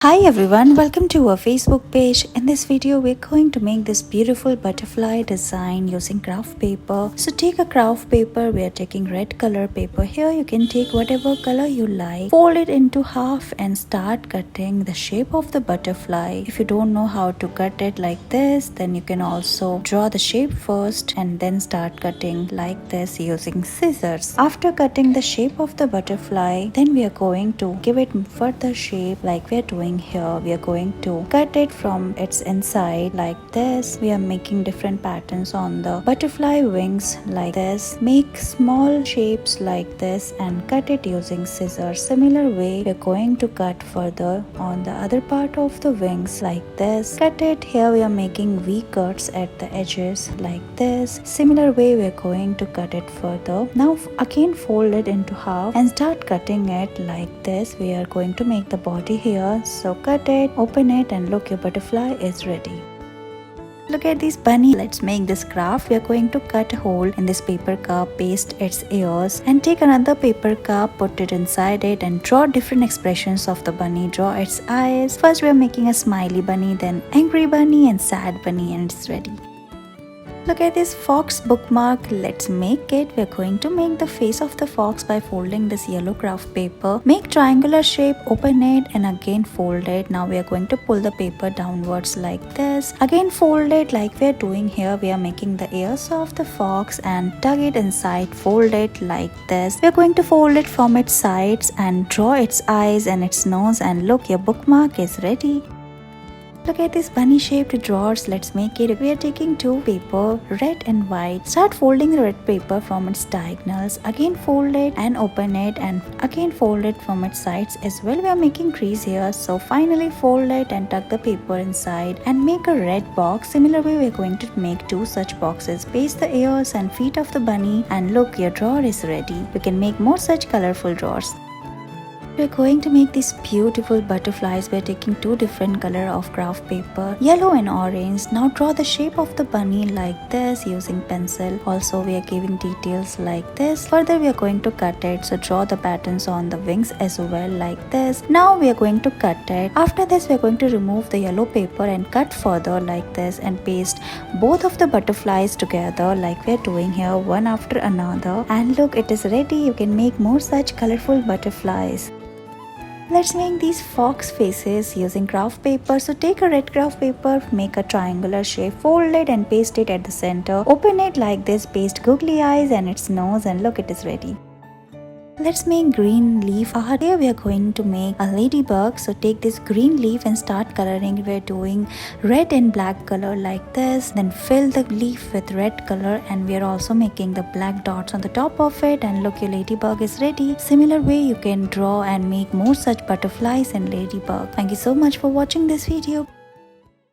Hi everyone, welcome to our Facebook page. In this video, we're going to make this beautiful butterfly design using craft paper. So take a craft paper, we are taking red color paper. Here you can take whatever color you like, fold it into half and start cutting the shape of the butterfly. If you don't know how to cut it like this, then you can also draw the shape first and then start cutting like this using scissors. After cutting the shape of the butterfly, then we are going to give it further shape like we are doing here. We are going to cut it from its inside like this. We are making different patterns on the butterfly wings like this. Make small shapes like this and cut it using scissors. Similar way, we are going to cut further on the other part of the wings like this. Cut it. Here we are making V cuts at the edges like this. Similar way, we are going to cut it further. Now again fold it into half and start cutting it like this. We are going to make the body here. So cut it, open it, and look, your butterfly is ready. Look at this bunny. Let's make this craft. We are going to cut a hole in this paper cup, paste its ears, and take another paper cup, put it inside it, and draw different expressions of the bunny. Draw its eyes. First we are making a smiley bunny, then angry bunny and sad bunny, and it's ready. Look at this fox bookmark. Let's make it. We're going to make the face of the fox by folding this yellow craft paper. Make triangular shape, open it and again fold it. Now we are going to pull the paper downwards like this. Again fold it like we are doing here. We are making the ears of the fox and tuck it inside. Fold it like this. We are going to fold it from its sides and draw its eyes and its nose, and look, your bookmark is ready. Look at this bunny shaped drawers. Let's make it. We are taking two paper, red and white. Start folding the red paper from its diagonals. Again fold it and open it, and again fold it from its sides as well. We are making crease here. So finally fold it and tuck the paper inside and make a red box. Similar way, we are going to make two such boxes. Paste the ears and feet of the bunny, and look, your drawer is ready. You can make more such colorful drawers. We're going to make these beautiful butterflies. We're taking two different color of craft paper, yellow and orange. Now draw the shape of the bunny like this using pencil. Also we are giving details like this. Further we are going to cut it. So draw the patterns on the wings as well like this. Now we are going to cut it. After this we are going to remove the yellow paper and cut further like this and paste both of the butterflies together like we are doing here, one after another. And look, it is ready. You can make more such colorful butterflies. Let's make these fox faces using craft paper. So take a red craft paper, make a triangular shape, fold it and paste it at the center. Open it like this, paste googly eyes and its nose, and look, it is ready. Let's make green leaf art. Here we are going to make a ladybug. So take this green leaf and start coloring. We're doing red and black color like this. Then fill the leaf with red color, and we are also making the black dots on the top of it, and look, your ladybug is ready. Similar way, you can draw and make more such butterflies and ladybug. Thank you so much for watching this video.